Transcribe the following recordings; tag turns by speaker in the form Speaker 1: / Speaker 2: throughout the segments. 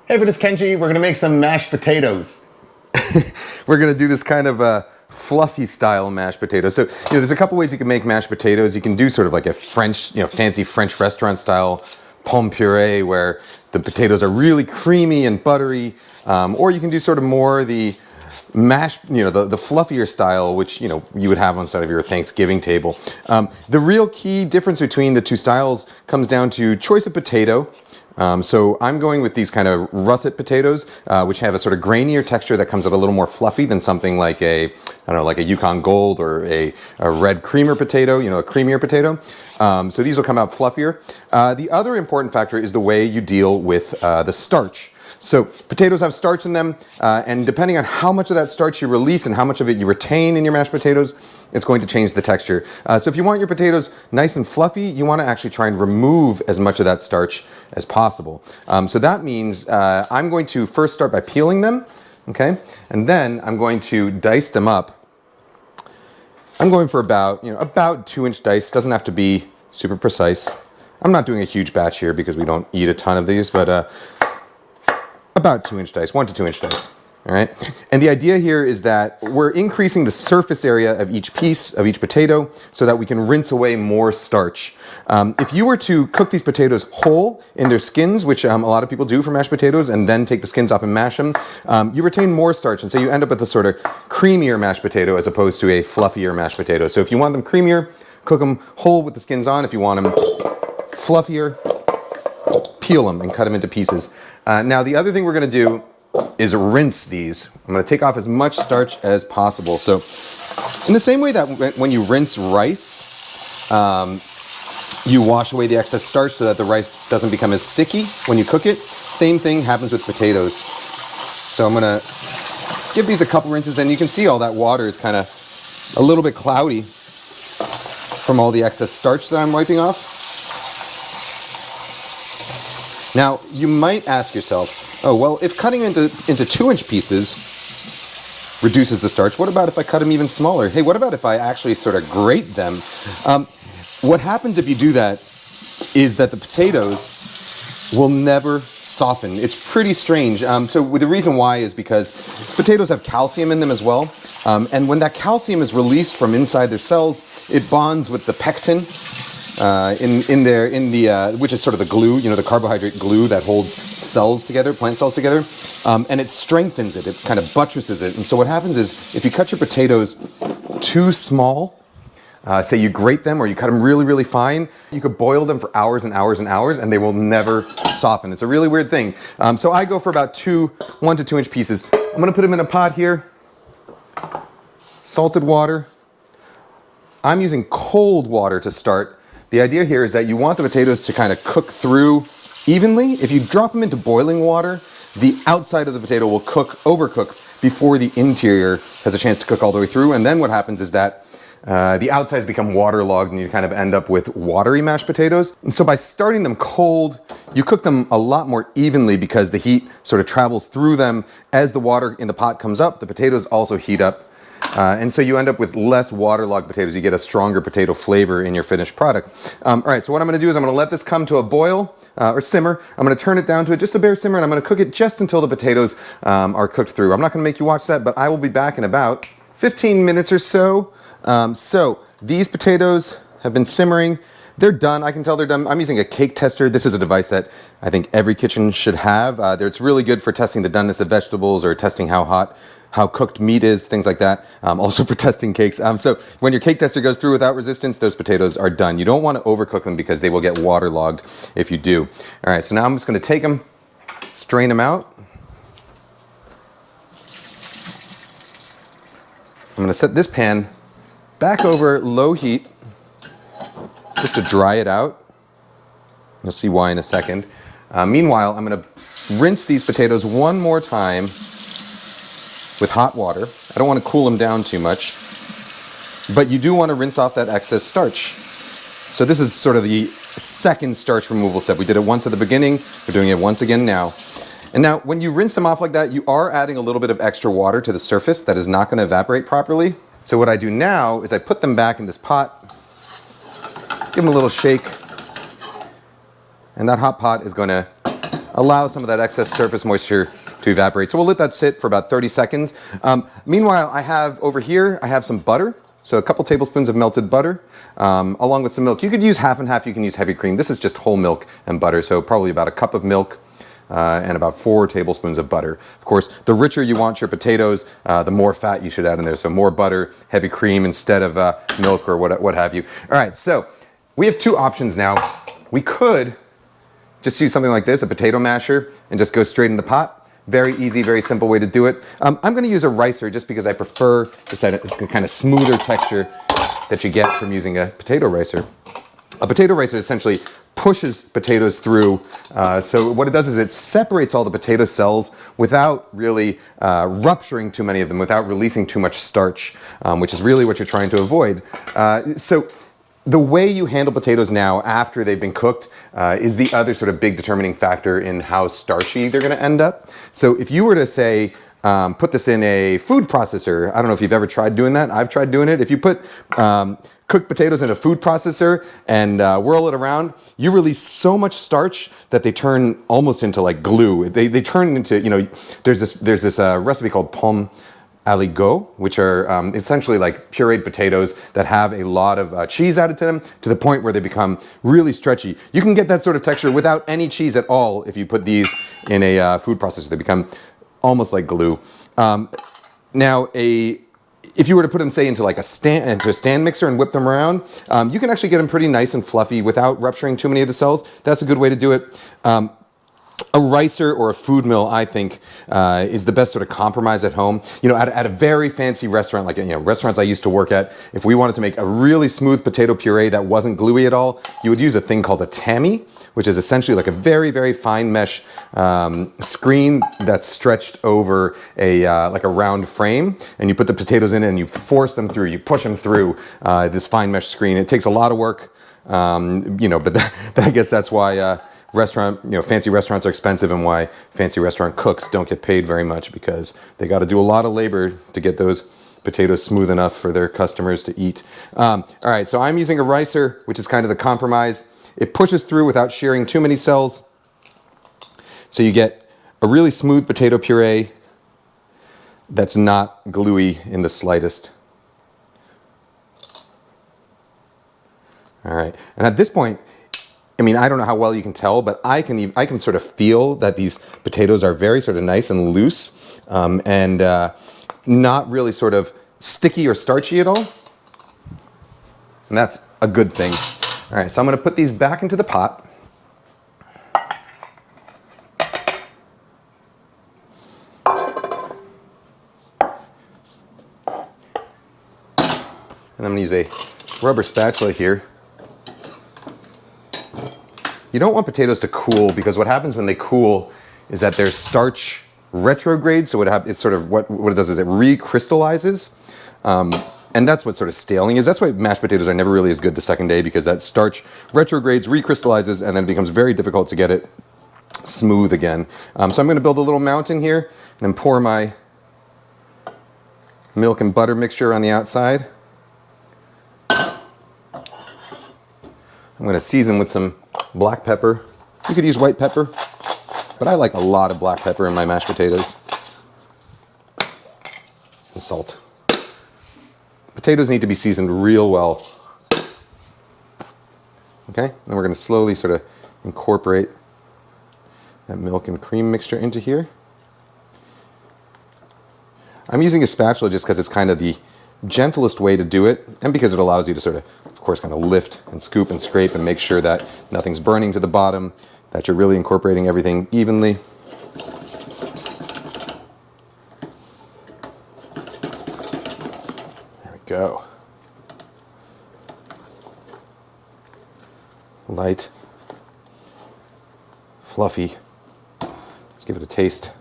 Speaker 1: Hey, everyone, it's Kenji. We're gonna make some mashed potatoes.
Speaker 2: We're gonna do this kind of fluffy style mashed potato. So, there's a couple ways you can make mashed potatoes. You can do sort of like a French, fancy French restaurant style pomme puree where the potatoes are really creamy and buttery. Or you can do sort of more the mashed, the fluffier style, which, you would have on side of your Thanksgiving table. The real key difference between the two styles comes down to choice of potato. So I'm going with these kind of russet potatoes, which have a sort of grainier texture that comes out a little more fluffy than something like like a Yukon Gold or a red creamer potato, a creamier potato. So these will come out fluffier. The other important factor is the way you deal with the starch. So potatoes have starch in them, and depending on how much of that starch you release and how much of it you retain in your mashed potatoes, it's going to change the texture. So if you want your potatoes nice and fluffy, you want to actually try and remove as much of that starch as possible. So that means I'm going to first start by peeling them, okay? And then I'm going to dice them up. I'm going for about 2-inch dice. Doesn't have to be super precise. I'm not doing a huge batch here because we don't eat a ton of these, but about 2-inch dice, 1 to 2-inch dice. All right. And the idea here is that we're increasing the surface area of each piece, of each potato, so that we can rinse away more starch. If you were to cook these potatoes whole in their skins, which a lot of people do for mashed potatoes, and then take the skins off and mash them, you retain more starch. And so you end up with a sort of creamier mashed potato as opposed to a fluffier mashed potato. So if you want them creamier, cook them whole with the skins on. If you want them fluffier, peel them and cut them into pieces. Now the other thing we're going to do is rinse these. I'm going to take off as much starch as possible. So in the same way that when you rinse rice, you wash away the excess starch so that the rice doesn't become as sticky when you cook it, same thing happens with potatoes. So I'm going to give these a couple rinses, and you can see all that water is kind of a little bit cloudy from all the excess starch that I'm wiping off. Now, you might ask yourself, oh, well, if cutting into 2-inch pieces reduces the starch, what about if I cut them even smaller? Hey, what about if I actually sort of grate them? What happens if you do that is that the potatoes will never soften. It's pretty strange. So the reason why is because potatoes have calcium in them as well. And when that calcium is released from inside their cells, it bonds with the pectin, which is sort of the glue, the carbohydrate glue that holds cells together, plant cells together, and it strengthens it, it kind of buttresses it. And so what happens is, if you cut your potatoes too small, say you grate them or you cut them really, really fine, you could boil them for hours and hours and hours and they will never soften. It's a really weird thing. So I go for about 1 to 2-inch pieces. I'm gonna put them in a pot here, salted water. I'm using cold water to start. The idea here is that you want the potatoes to kind of cook through evenly. If you drop them into boiling water, the outside of the potato will overcook before the interior has a chance to cook all the way through. And then what happens is that the outsides become waterlogged and you kind of end up with watery mashed potatoes. And so by starting them cold, you cook them a lot more evenly because the heat sort of travels through them. As the water in the pot comes up, the potatoes also heat up. And so you end up with less waterlogged potatoes. You get a stronger potato flavor in your finished product. All right, so what I'm going to do is I'm going to let this come to a boil or simmer. I'm going to turn it down to just a bare simmer, and I'm going to cook it just until the potatoes are cooked through. I'm not going to make you watch that, but I will be back in about 15 minutes or so. So these potatoes have been simmering. They're done. I can tell they're done. I'm using a cake tester. This is a device that I think every kitchen should have. It's really good for testing the doneness of vegetables or testing how cooked meat is, things like that. Also for testing cakes. So when your cake tester goes through without resistance, those potatoes are done. You don't want to overcook them because they will get waterlogged if you do. All right, so now I'm just going to take them, strain them out. I'm going to set this pan back over low heat just to dry it out. You'll see why in a second. Meanwhile, I'm going to rinse these potatoes one more time with hot water. I don't want to cool them down too much, but you do want to rinse off that excess starch. So this is sort of the second starch removal step. We did it once at the beginning, we're doing it once again now. And now when you rinse them off like that, you are adding a little bit of extra water to the surface that is not going to evaporate properly. So what I do now is I put them back in this pot, give them a little shake, and that hot pot is going to allow some of that excess surface moisture to evaporate. So we'll let that sit for about 30 seconds. Meanwhile, I have over here, I have some butter. So a couple tablespoons of melted butter, along with some milk. You could use half and half, you can use heavy cream. This is just whole milk and butter, so probably about a cup of milk and about 4 tablespoons of butter. Of course, the richer you want your potatoes, the more fat you should add in there. So more butter, heavy cream instead of milk or what have you. All right, so we have 2 options now. We could just use something like this, a potato masher, and just go straight in the pot. Very easy, very simple way to do it. I'm going to use a ricer just because I prefer the kind of smoother texture that you get from using a potato ricer. A potato ricer essentially pushes potatoes through. So what it does is it separates all the potato cells without really rupturing too many of them, without releasing too much starch, which is really what you're trying to avoid. So the way you handle potatoes now after they've been cooked is the other sort of big determining factor in how starchy they're going to end up. So if you were to say, put this in a food processor, I don't know if you've ever tried doing that. I've tried doing it. If you put cooked potatoes in a food processor and whirl it around, you release so much starch that they turn almost into like glue. They turn into, you know, there's this recipe called pomme aligot, which are essentially like pureed potatoes that have a lot of cheese added to them to the point where they become really stretchy. You can get that sort of texture without any cheese at all if you put these in a food processor. They become almost like glue. Now, if you were to put them, say, into a stand mixer and whip them around, you can actually get them pretty nice and fluffy without rupturing too many of the cells. That's a good way to do it. A ricer or a food mill, I think, is the best sort of compromise at home. You know, at a very fancy restaurant, like, you know, restaurants I used to work at, if we wanted to make a really smooth potato puree that wasn't gluey at all, you would use a thing called a tammy, which is essentially like a very, very fine mesh screen that's stretched over like a round frame, and you put the potatoes in it and you force them through, you push them through this fine mesh screen. It takes a lot of work, you know, but I guess that's why fancy restaurants are expensive and why fancy restaurant cooks don't get paid very much, because they got to do a lot of labor to get those potatoes smooth enough for their customers to eat. All right, so I'm using a ricer, which is kind of the compromise. It pushes through without shearing too many cells. So you get a really smooth potato puree that's not gluey in the slightest. All right, and at this point, I mean, I don't know how well you can tell, but I can sort of feel that these potatoes are very sort of nice and loose, and not really sort of sticky or starchy at all. And that's a good thing. All right, so I'm going to put these back into the pot. And I'm going to use a rubber spatula here. You don't want potatoes to cool, because what happens when they cool is that their starch retrogrades. So it's sort of what it does is it recrystallizes. And that's what sort of staling is. That's why mashed potatoes are never really as good the second day, because that starch retrogrades, recrystallizes, and then it becomes very difficult to get it smooth again. So I'm going to build a little mountain here and then pour my milk and butter mixture on the outside. I'm going to season with some black pepper. You could use white pepper, but I like a lot of black pepper in my mashed potatoes. And salt. Potatoes need to be seasoned real well. Okay, then we're going to slowly sort of incorporate that milk and cream mixture into here. I'm using a spatula just because it's kind of the gentlest way to do it, and because it allows you to sort of course, kind of lift and scoop and scrape and make sure that nothing's burning to the bottom, that you're really incorporating everything evenly. There we go. Light, fluffy. Let's give it a taste.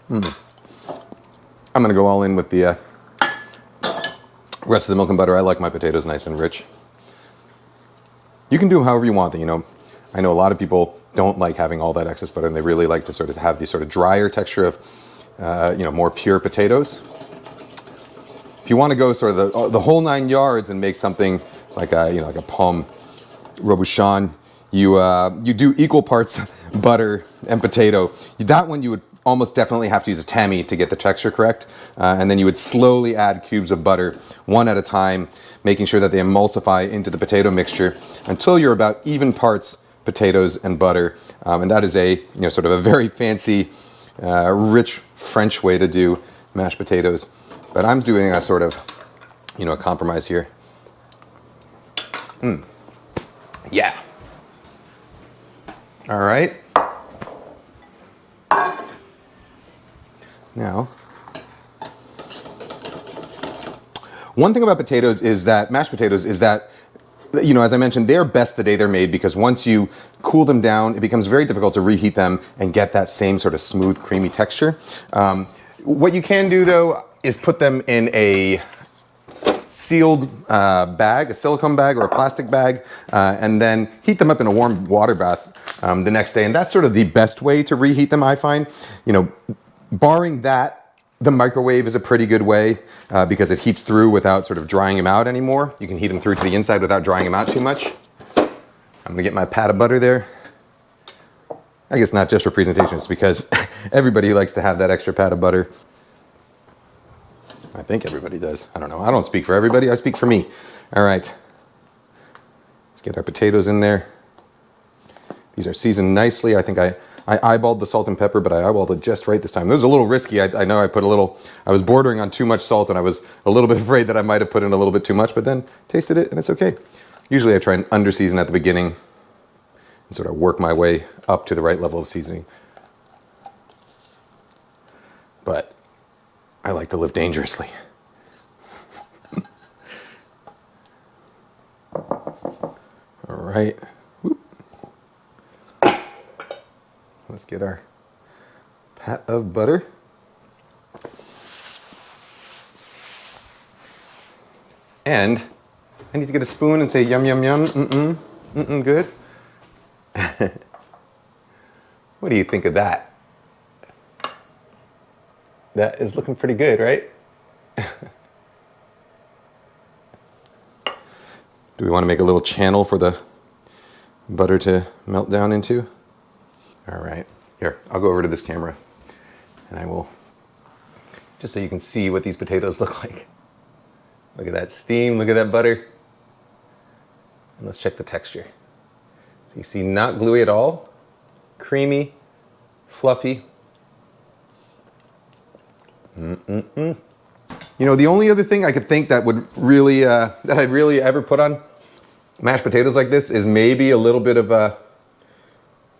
Speaker 2: I'm going to go all in with the rest of the milk and butter. I like my potatoes nice and rich. You can do them however you want them, you know. I know a lot of people don't like having all that excess butter, and they really like to sort of have the sort of drier texture of, you know, more pure potatoes. If you want to go sort of the whole 9 yards and make something like a, you know, like a pomme robuchon, you do equal parts butter and potato. That one you would almost definitely have to use a tammy to get the texture correct, and then you would slowly add cubes of butter one at a time, making sure that they emulsify into the potato mixture until you're about even parts potatoes and butter, and that is a, you know, sort of a very fancy, rich French way to do mashed potatoes. But I'm doing a sort of, you know, a compromise here. Yeah. All right. Now, one thing about potatoes is that, mashed potatoes, is that, you know, as I mentioned, they're best the day they're made, because once you cool them down, it becomes very difficult to reheat them and get that same sort of smooth, creamy texture. What you can do, though, is put them in a sealed bag, a silicone bag or a plastic bag, and then heat them up in a warm water bath the next day. And that's sort of the best way to reheat them, I find. You know, barring that, the microwave is a pretty good way because it heats through without sort of drying them out anymore. You can heat them through to the inside without drying them out too much. I'm gonna get my pat of butter there. I guess not just for presentation, it's because everybody likes to have that extra pat of butter. I think everybody does. I don't know. I don't speak for everybody. I speak for me. All right. Let's get our potatoes in there. These are seasoned nicely. I think I eyeballed the salt and pepper, but I eyeballed it just right this time. It was a little risky. I know I put a little, I was bordering on too much salt, and I was a little bit afraid that I might have put in a little bit too much, but then tasted it and it's okay. Usually I try and under-season at the beginning and sort of work my way up to the right level of seasoning. But I like to live dangerously. All right. Whoop. Let's get our pat of butter. And I need to get a spoon and say yum, yum, yum, good. What do you think of that? That is looking pretty good, right? Do we want to make a little channel for the butter to melt down into? All right, here, I'll go over to this camera and I will, just so you can see what these potatoes look like. Look at that steam, look at that butter. And let's check the texture. So you see, not gluey at all, creamy, fluffy. You know, the only other thing I could think that would really, that I'd really ever put on mashed potatoes like this is maybe a little bit of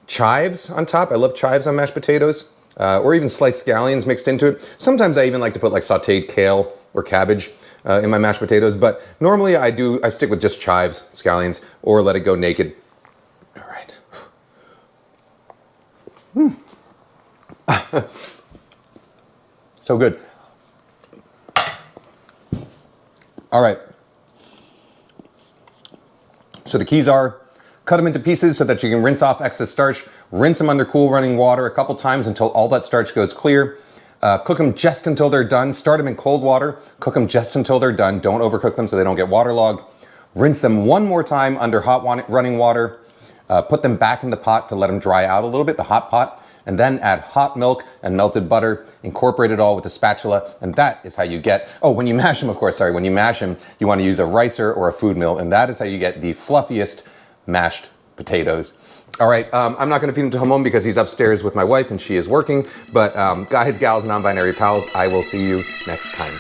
Speaker 2: chives on top. I love chives on mashed potatoes, or even sliced scallions mixed into it. Sometimes I even like to put like sauteed kale or cabbage in my mashed potatoes, but normally I stick with just chives, scallions, or let it go naked. All right. So good. All right. So the keys are cut them into pieces so that you can rinse off excess starch, rinse them under cool running water a couple times until all that starch goes clear. Cook them just until they're done. Start them in cold water. Cook them just until they're done. Don't overcook them so they don't get waterlogged. Rinse them one more time under hot running water. Put them back in the pot to let them dry out a little bit, the hot pot. And then add hot milk and melted butter, incorporate it all with a spatula, and that is how you get, oh, when you mash them, of course, sorry, when you mash them, you want to use a ricer or a food mill, and that is how you get the fluffiest mashed potatoes. All right, I'm not going to feed him to Hamon because he's upstairs with my wife and she is working, but guys, gals, non-binary pals, I will see you next time.